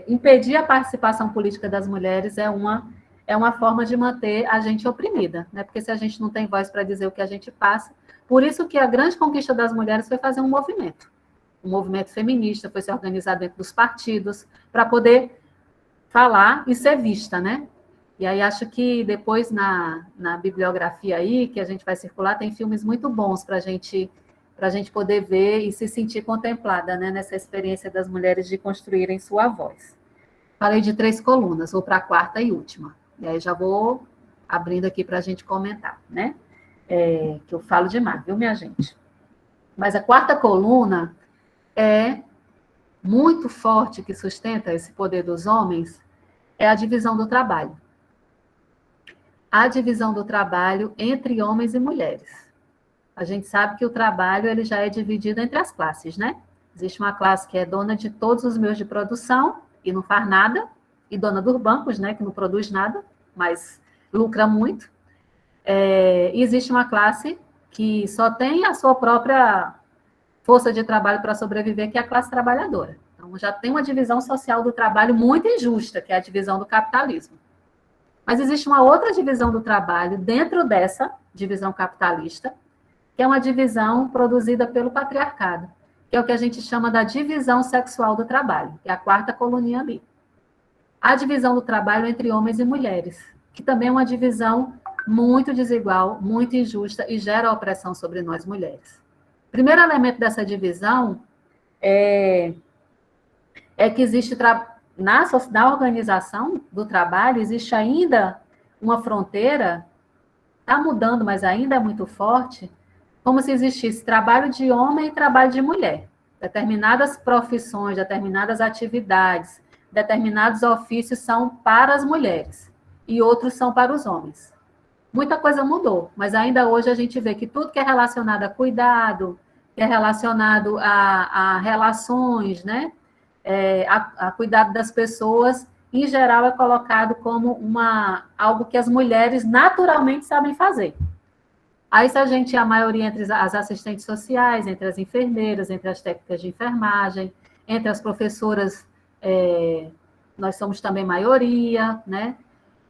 B: impedir a participação política das mulheres é uma forma de manter a gente oprimida, né? Porque se a gente não tem voz para dizer o que a gente passa, por isso que a grande conquista das mulheres foi fazer um movimento feminista, foi se organizar dentro dos partidos, para poder falar e ser vista, né? E aí acho que depois na bibliografia aí, que a gente vai circular, tem filmes muito bons para a gente poder ver e se sentir contemplada, né, nessa experiência das mulheres de construírem sua voz. Falei de 3 colunas, vou para a 4ª e última. E aí já vou abrindo aqui para a gente comentar, né? Que eu falo demais, viu, minha gente? Mas a 4ª coluna é muito forte, que sustenta esse poder dos homens, é a divisão do trabalho. A divisão do trabalho entre homens e mulheres. A gente sabe que o trabalho ele já é dividido entre as classes, né? Existe uma classe que é dona de todos os meios de produção e não faz nada, e dona dos bancos, né, que não produz nada, mas lucra muito. E existe uma classe que só tem a sua própria força de trabalho para sobreviver, que é a classe trabalhadora. Então, já tem uma divisão social do trabalho muito injusta, que é a divisão do capitalismo. Mas existe uma outra divisão do trabalho dentro dessa divisão capitalista, que é uma divisão produzida pelo patriarcado, que é o que a gente chama da divisão sexual do trabalho, que é a 4ª coluninha ali. A divisão do trabalho entre homens e mulheres, que também é uma divisão muito desigual, muito injusta e gera opressão sobre nós mulheres. O primeiro elemento dessa divisão é que existe na organização do trabalho, existe ainda uma fronteira, está mudando, mas ainda é muito forte, como se existisse trabalho de homem e trabalho de mulher. Determinadas profissões, determinadas atividades, determinados ofícios são para as mulheres e outros são para os homens. Muita coisa mudou, mas ainda hoje a gente vê que tudo que é relacionado a cuidado, que é relacionado a relações, né? A cuidado das pessoas, em geral, é colocado como algo que as mulheres naturalmente sabem fazer. Aí, se a maioria entre as assistentes sociais, entre as enfermeiras, entre as técnicas de enfermagem, entre as professoras, nós somos também maioria, né?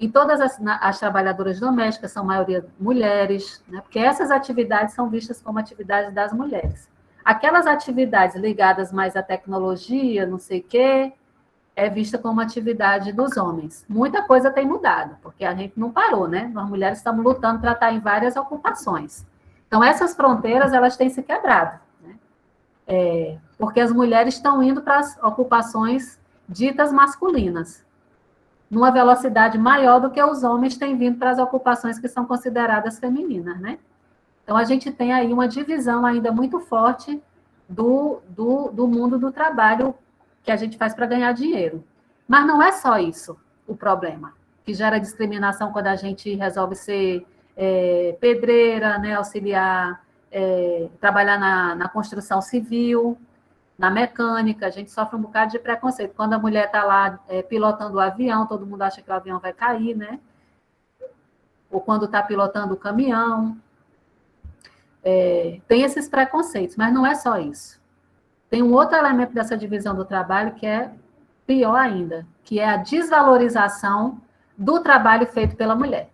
B: E todas as trabalhadoras domésticas são a maioria mulheres, né? Porque essas atividades são vistas como atividades das mulheres. Aquelas atividades ligadas mais à tecnologia, não sei o quê, é vista como atividade dos homens. Muita coisa tem mudado, porque a gente não parou, né? Nós mulheres estamos lutando para estar em várias ocupações. Então, essas fronteiras, elas têm se quebrado, né? Porque as mulheres estão indo para as ocupações ditas masculinas, numa velocidade maior do que os homens têm vindo para as ocupações que são consideradas femininas, né? Então, a gente tem aí uma divisão ainda muito forte do mundo do trabalho que a gente faz para ganhar dinheiro. Mas não é só isso o problema, que gera discriminação quando a gente resolve ser pedreira, né, auxiliar, trabalhar na construção civil, na mecânica, a gente sofre um bocado de preconceito. Quando a mulher está lá pilotando o avião, todo mundo acha que o avião vai cair, né? Ou quando está pilotando o caminhão. Tem esses preconceitos, mas não é só isso. Tem um outro elemento dessa divisão do trabalho que é pior ainda, que é a desvalorização do trabalho feito pela mulher.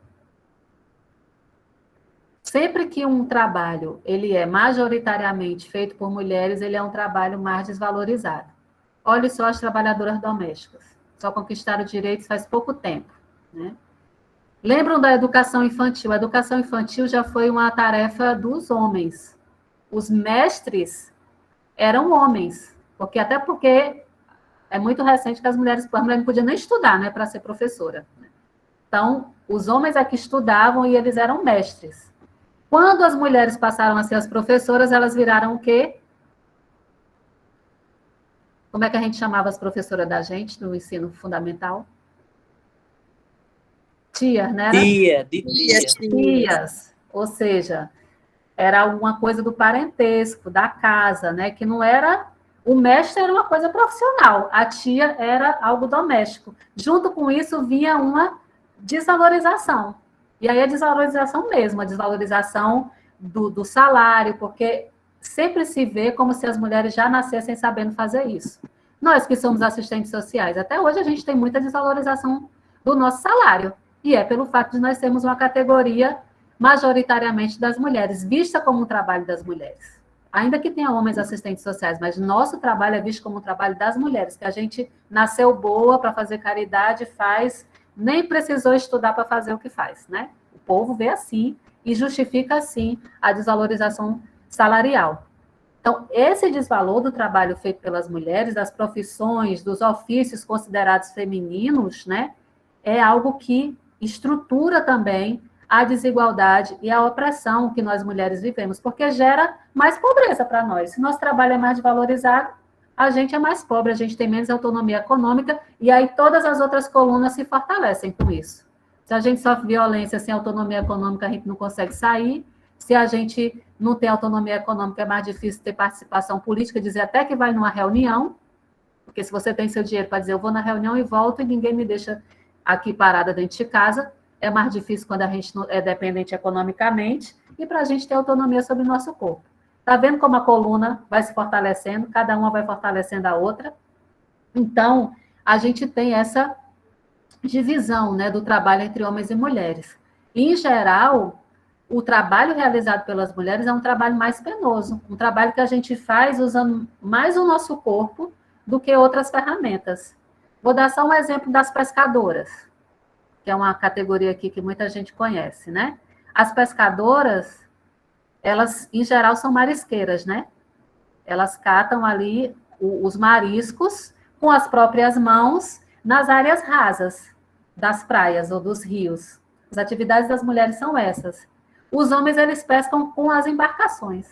B: Sempre que um trabalho ele é majoritariamente feito por mulheres, ele é um trabalho mais desvalorizado. Olhe só as trabalhadoras domésticas. Só conquistaram direitos faz pouco tempo, né? Lembram da educação infantil? A educação infantil já foi uma tarefa dos homens. Os mestres eram homens, até porque é muito recente que as mulheres não podiam nem estudar, né, para ser professora. Então, os homens é que estudavam e eles eram mestres. Quando as mulheres passaram a ser as professoras, elas viraram o quê? Como é que a gente chamava as professoras da gente no ensino fundamental? Tias, né? Tias. Ou seja, era alguma coisa do parentesco, da casa, né? Que não era... O mestre era uma coisa profissional, a tia era algo doméstico. Junto com isso vinha uma desvalorização. E aí a desvalorização mesmo, a desvalorização do salário, porque sempre se vê como se as mulheres já nascessem sabendo fazer isso. Nós que somos assistentes sociais, até hoje a gente tem muita desvalorização do nosso salário. E é pelo fato de nós termos uma categoria majoritariamente das mulheres, vista como um trabalho das mulheres. Ainda que tenha homens assistentes sociais, mas nosso trabalho é visto como um trabalho das mulheres, que a gente nasceu boa para fazer caridade, faz, nem precisou estudar para fazer o que faz, né? O povo vê assim e justifica assim a desvalorização salarial. Então, esse desvalor do trabalho feito pelas mulheres, das profissões, dos ofícios considerados femininos, né, é algo que estrutura também a desigualdade e a opressão que nós mulheres vivemos, porque gera mais pobreza para nós. Se nosso trabalho é mais valorizado, a gente é mais pobre, a gente tem menos autonomia econômica, e aí todas as outras colunas se fortalecem com isso. Se a gente sofre violência sem autonomia econômica, a gente não consegue sair. Se a gente não tem autonomia econômica, é mais difícil ter participação política, dizer até que vai numa reunião, porque se você tem seu dinheiro para dizer, eu vou na reunião e volto, e ninguém me deixa aqui parada dentro de casa, é mais difícil quando a gente é dependente economicamente, e para a gente ter autonomia sobre o nosso corpo. Está vendo como a coluna vai se fortalecendo, cada uma vai fortalecendo a outra? Então, a gente tem essa divisão, né, do trabalho entre homens e mulheres. Em geral, o trabalho realizado pelas mulheres é um trabalho mais penoso, um trabalho que a gente faz usando mais o nosso corpo do que outras ferramentas. Vou dar só um exemplo das pescadoras, que é uma categoria aqui que muita gente conhece, né? As pescadoras, elas, em geral, são marisqueiras, né? Elas catam ali os mariscos com as próprias mãos nas áreas rasas das praias ou dos rios. As atividades das mulheres são essas. Os homens, eles pescam com as embarcações.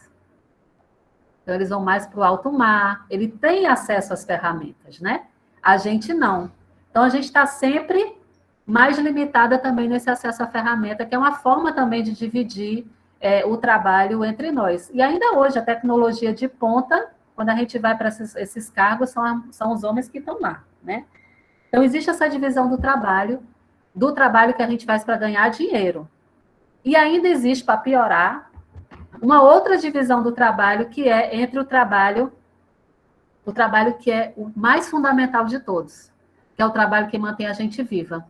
B: Então, eles vão mais para o alto mar, ele tem acesso às ferramentas, né? A gente não. Então, a gente está sempre mais limitada também nesse acesso à ferramenta, que é uma forma também de dividir o trabalho entre nós. E ainda hoje, a tecnologia de ponta, quando a gente vai para esses cargos, são os homens que estão lá, né? Então, existe essa divisão do trabalho que a gente faz para ganhar dinheiro. E ainda existe, para piorar, uma outra divisão do trabalho, que é entre o trabalho que é o mais fundamental de todos, que é o trabalho que mantém a gente viva.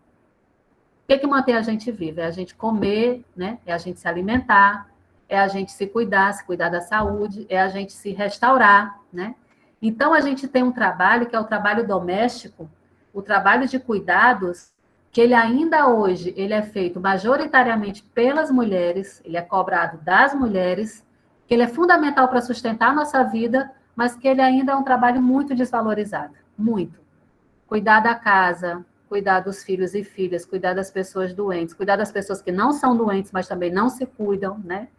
B: que mantém a gente viva? É a gente comer, né? É a gente se alimentar, é a gente se cuidar da saúde, é a gente se restaurar, né? Então, a gente tem um trabalho que é o trabalho doméstico, o trabalho de cuidados, que ele ainda hoje ele é feito majoritariamente pelas mulheres, ele é cobrado das mulheres, que ele é fundamental para sustentar a nossa vida, mas que ele ainda é um trabalho muito desvalorizado, muito. Cuidar da casa, cuidar dos filhos e filhas, cuidar das pessoas doentes, cuidar das pessoas que não são doentes, mas também não se cuidam, né?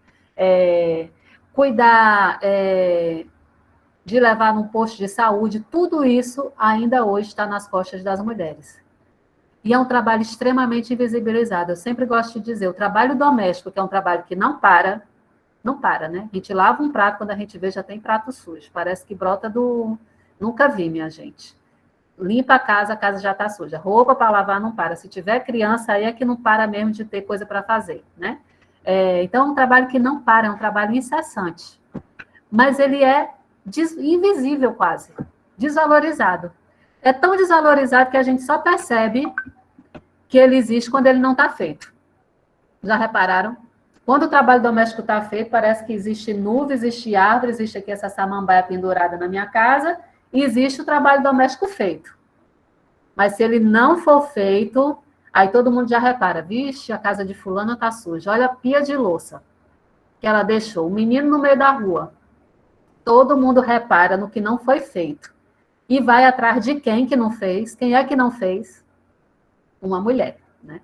B: Cuidar de levar num posto de saúde, tudo isso ainda hoje está nas costas das mulheres. E é um trabalho extremamente invisibilizado. Eu sempre gosto de dizer, o trabalho doméstico, que é um trabalho que não para, né? A gente lava um prato, quando a gente vê, já tem prato sujo. Parece que brota do... Nunca vi, minha gente. Limpa a casa já está suja. Roupa para lavar não para. Se tiver criança, aí é que não para mesmo de ter coisa para fazer, né? Então, é um trabalho que não para, é um trabalho incessante. Mas ele é invisível quase, desvalorizado. É tão desvalorizado que a gente só percebe que ele existe quando ele não está feito. Já repararam? Quando o trabalho doméstico está feito, parece que existe nuvem, existe árvore, existe aqui essa samambaia pendurada na minha casa, e existe o trabalho doméstico feito. Mas se ele não for feito, aí todo mundo já repara, vixe, a casa de fulana está suja, olha a pia de louça que ela deixou, o menino no meio da rua. Todo mundo repara no que não foi feito. E vai atrás de quem que não fez. Quem é que não fez? Uma mulher, né?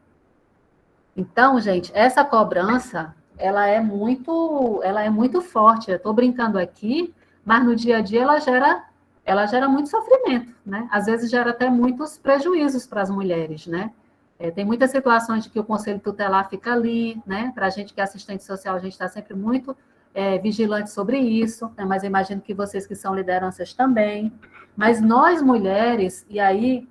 B: Então, gente, essa cobrança, ela é muito forte. Eu estou brincando aqui, mas no dia a dia ela gera muito sofrimento, né? Às vezes gera até muitos prejuízos para as mulheres, né? Tem muitas situações de que o conselho tutelar fica ali, né? Para a gente que é assistente social, a gente está sempre muito vigilante sobre isso, né? Mas eu imagino que vocês que são lideranças também. Mas nós, mulheres, e aí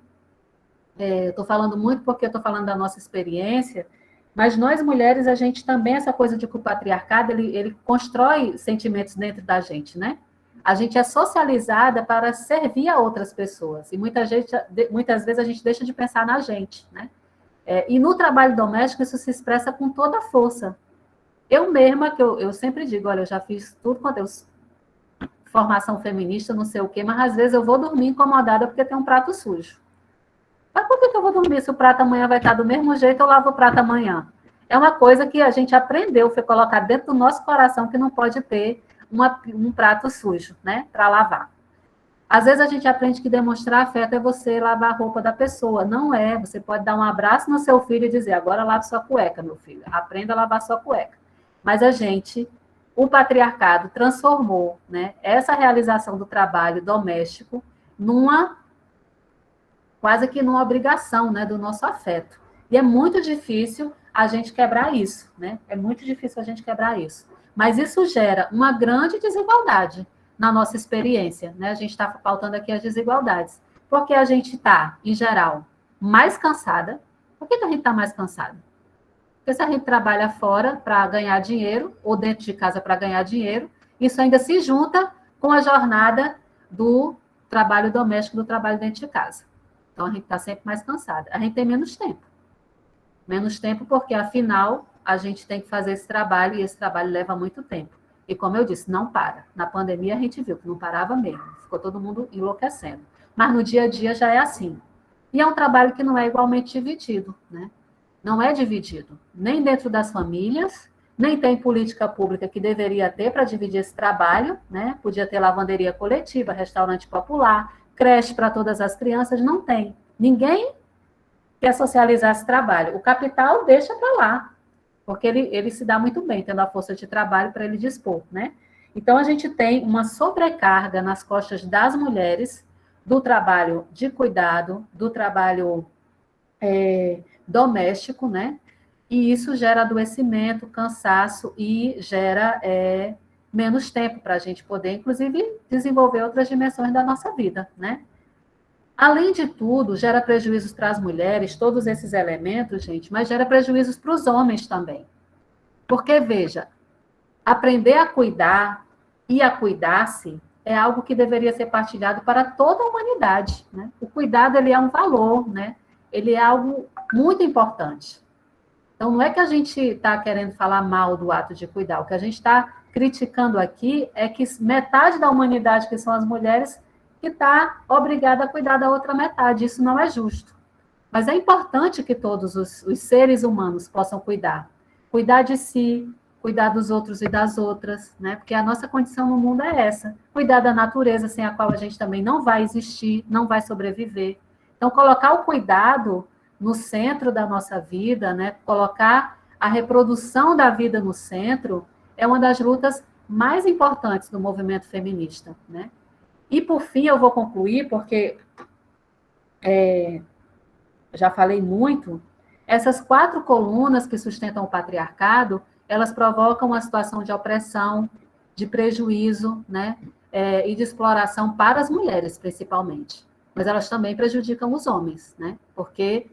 B: eu estou falando muito porque eu estou falando da nossa experiência, mas nós, mulheres, a gente também, essa coisa de que o patriarcado, ele constrói sentimentos dentro da gente, né? A gente é socializada para servir a outras pessoas, e muitas vezes a gente deixa de pensar na gente, né? E no trabalho doméstico isso se expressa com toda a força. Eu mesma, que eu sempre digo, olha, eu já fiz tudo quanto eu... formação feminista, não sei o quê, mas às vezes eu vou dormir incomodada porque tem um prato sujo. Mas por que eu vou dormir se o prato amanhã vai estar do mesmo jeito, eu lavo o prato amanhã? É uma coisa que a gente aprendeu, foi colocar dentro do nosso coração que não pode ter um prato sujo, né, para lavar. Às vezes a gente aprende que demonstrar afeto é você lavar a roupa da pessoa. Não é, você pode dar um abraço no seu filho e dizer, agora lave sua cueca, meu filho, aprenda a lavar sua cueca. Mas o patriarcado transformou, né, essa realização do trabalho doméstico quase que numa obrigação, né, do nosso afeto. E é muito difícil a gente quebrar isso, né? É muito difícil a gente quebrar isso. Mas isso gera uma grande desigualdade na nossa experiência, né? A gente está pautando aqui as desigualdades. Porque a gente está, em geral, mais cansada. Por que a gente está mais cansada? Porque se a gente trabalha fora para ganhar dinheiro, ou dentro de casa para ganhar dinheiro, isso ainda se junta com a jornada do trabalho doméstico, do trabalho dentro de casa. Então, a gente está sempre mais cansada. A gente tem menos tempo. Menos tempo porque, afinal, a gente tem que fazer esse trabalho, e esse trabalho leva muito tempo. E, como eu disse, não para. Na pandemia, a gente viu que não parava mesmo. Ficou todo mundo enlouquecendo. Mas, no dia a dia, já é assim. E é um trabalho que não é igualmente dividido, né? Não é dividido, nem dentro das famílias, nem tem política pública que deveria ter para dividir esse trabalho, né? Podia ter lavanderia coletiva, restaurante popular, creche para todas as crianças, não tem. Ninguém quer socializar esse trabalho. O capital deixa para lá, porque ele se dá muito bem, tendo a força de trabalho para ele dispor, né? Então, a gente tem uma sobrecarga nas costas das mulheres do trabalho de cuidado, do trabalho doméstico, né? E isso gera adoecimento, cansaço e gera menos tempo para a gente poder, inclusive, desenvolver outras dimensões da nossa vida, né? Além de tudo, gera prejuízos para as mulheres, todos esses elementos, gente, mas gera prejuízos para os homens também. Porque, veja, aprender a cuidar e a cuidar-se é algo que deveria ser partilhado para toda a humanidade, né? O cuidado, ele é um valor, né? Ele é algo muito importante. Então, não é que a gente está querendo falar mal do ato de cuidar, o que a gente está criticando aqui é que metade da humanidade, que são as mulheres, que está obrigada a cuidar da outra metade. Isso não é justo. Mas é importante que todos os seres humanos possam cuidar. Cuidar de si, cuidar dos outros e das outras, né? Porque a nossa condição no mundo é essa. Cuidar da natureza, sem a qual a gente também não vai existir, não vai sobreviver. Então, colocar o cuidado no centro da nossa vida, né? Colocar a reprodução da vida no centro é uma das lutas mais importantes do movimento feminista, né? E, por fim, eu vou concluir, porque já falei muito, essas 4 colunas que sustentam o patriarcado, elas provocam uma situação de opressão, de prejuízo, né? E de exploração para as mulheres, principalmente. Mas elas também prejudicam os homens, né? Porque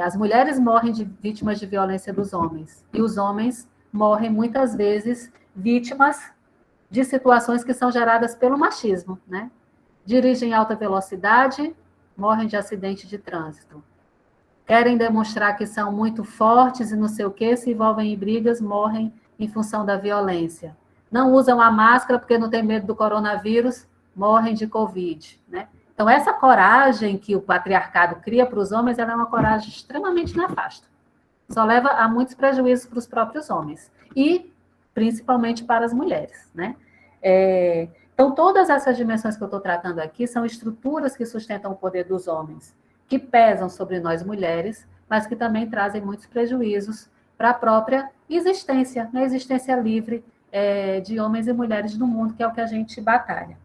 B: as mulheres morrem de vítimas de violência dos homens, e os homens morrem, muitas vezes, vítimas de situações que são geradas pelo machismo, né? Dirigem em alta velocidade, morrem de acidente de trânsito. Querem demonstrar que são muito fortes e não sei o quê, se envolvem em brigas, morrem em função da violência. Não usam a máscara porque não tem medo do coronavírus, morrem de Covid, né? Então, essa coragem que o patriarcado cria para os homens, ela é uma coragem extremamente nefasta. Só leva a muitos prejuízos para os próprios homens. E, principalmente, para as mulheres, né? Então, todas essas dimensões que eu estou tratando aqui são estruturas que sustentam o poder dos homens, que pesam sobre nós mulheres, mas que também trazem muitos prejuízos para a própria existência, na existência livre de homens e mulheres no mundo, que é o que a gente batalha.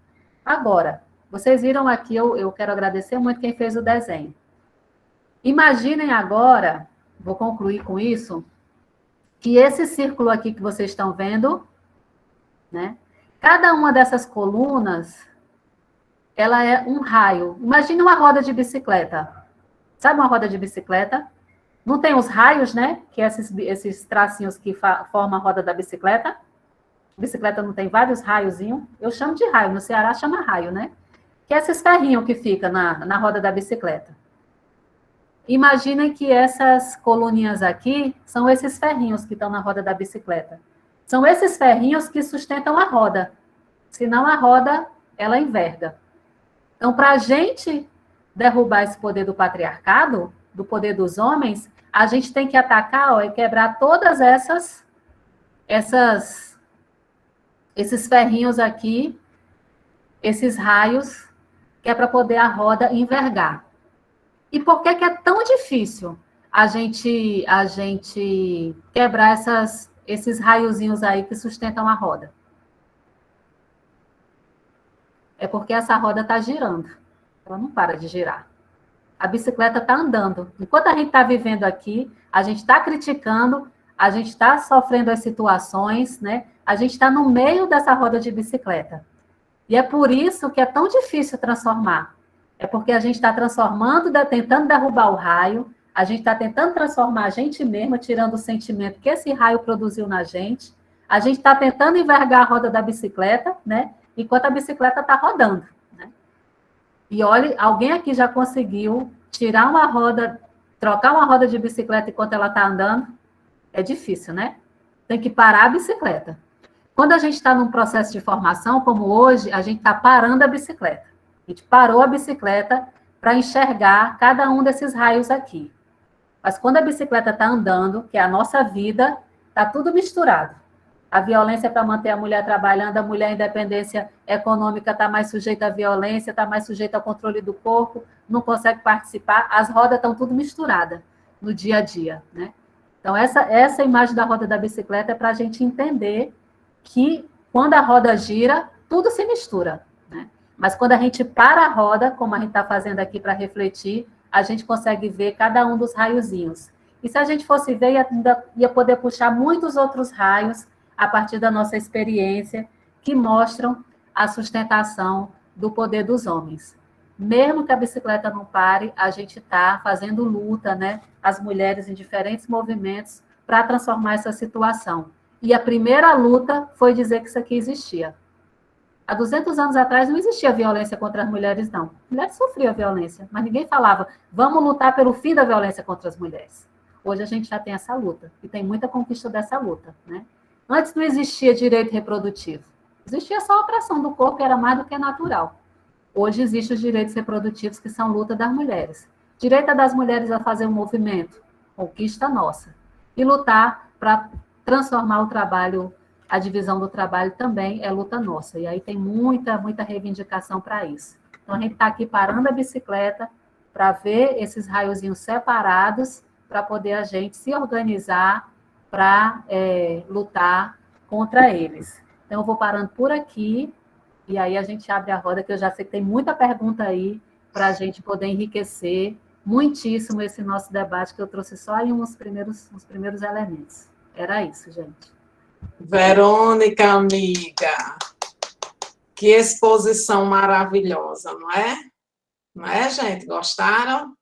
B: Agora, vocês viram aqui, eu quero agradecer muito quem fez o desenho. Imaginem agora, vou concluir com isso, que esse círculo aqui que vocês estão vendo, né? Cada uma dessas colunas, ela é um raio. Imagine uma roda de bicicleta. Sabe uma roda de bicicleta? Não tem os raios, né? Que esses tracinhos que formam a roda da bicicleta. A bicicleta não tem vários raiozinhos? Eu chamo de raio, no Ceará chama raio, né? Que é esses ferrinhos que ficam na roda da bicicleta. Imaginem que essas coluninhas aqui são esses ferrinhos que estão na roda da bicicleta. São esses ferrinhos que sustentam a roda. Senão a roda, ela enverga. Então, para a gente derrubar esse poder do patriarcado, do poder dos homens, a gente tem que atacar e quebrar todas esses ferrinhos aqui, esses raios, que é para poder a roda envergar. E por que é tão difícil a gente quebrar esses raiozinhos aí que sustentam a roda? É porque essa roda está girando. Ela não para de girar. A bicicleta está andando. Enquanto a gente está vivendo aqui, a gente está criticando, a gente está sofrendo as situações, né? A gente está no meio dessa roda de bicicleta. E é por isso que é tão difícil transformar. É porque a gente está transformando, tentando derrubar o raio, a gente está tentando transformar a gente mesma, tirando o sentimento que esse raio produziu na gente, a gente está tentando envergar a roda da bicicleta, né? Enquanto a bicicleta está rodando, né? E olha, alguém aqui já conseguiu tirar uma roda, trocar uma roda de bicicleta enquanto ela está andando? É difícil, né? Tem que parar a bicicleta. Quando a gente está num processo de formação, como hoje, a gente está parando a bicicleta. A gente parou a bicicleta para enxergar cada um desses raios aqui. Mas quando a bicicleta está andando, que é a nossa vida, está tudo misturado. A violência para manter a mulher trabalhando, a mulher independência econômica está mais sujeita à violência, está mais sujeita ao controle do corpo, não consegue participar, as rodas estão tudo misturadas no dia a dia, né? Então, essa imagem da roda da bicicleta é para a gente entender que quando a roda gira, tudo se mistura, né? Mas quando a gente para a roda, como a gente está fazendo aqui para refletir, a gente consegue ver cada um dos raiozinhos. E se a gente fosse ver, ia poder puxar muitos outros raios a partir da nossa experiência, que mostram a sustentação do poder dos homens. Mesmo que a bicicleta não pare, a gente está fazendo luta, né? As mulheres em diferentes movimentos para transformar essa situação. E a primeira luta foi dizer que isso aqui existia. Há 200 anos atrás não existia violência contra as mulheres, não. As mulheres sofriam violência, mas ninguém falava, vamos lutar pelo fim da violência contra as mulheres. Hoje a gente já tem essa luta, e tem muita conquista dessa luta, né? Antes não existia direito reprodutivo. Existia só a opressão do corpo, que era mais do que natural. Hoje existem os direitos reprodutivos, que são luta das mulheres. Direito das mulheres a fazer um movimento, conquista nossa. E lutar para transformar o trabalho, a divisão do trabalho também é luta nossa. E aí tem muita, muita reivindicação para isso. Então, a gente está aqui parando a bicicleta para ver esses raiozinhos separados, para poder a gente se organizar para lutar contra eles. Então, eu vou parando por aqui, e aí a gente abre a roda, que eu já sei que tem muita pergunta aí, para a gente poder enriquecer muitíssimo esse nosso debate, que eu trouxe só aí uns primeiros elementos. Era isso, gente.
A: Verônica, amiga, que exposição maravilhosa, não é? Não é, gente? Gostaram?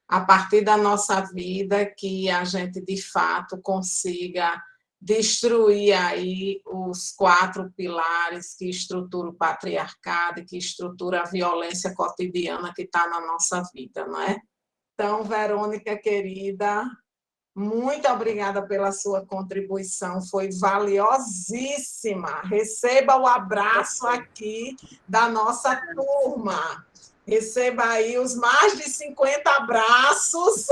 A: A partir da nossa vida, que a gente, de fato, consiga destruir aí os 4 pilares que estruturam o patriarcado e que estrutura a violência cotidiana que está na nossa vida, não é? Então, Verônica, querida, muito obrigada pela sua contribuição, foi valiosíssima. Receba o abraço aqui da nossa turma. Receba aí os mais de 50 abraços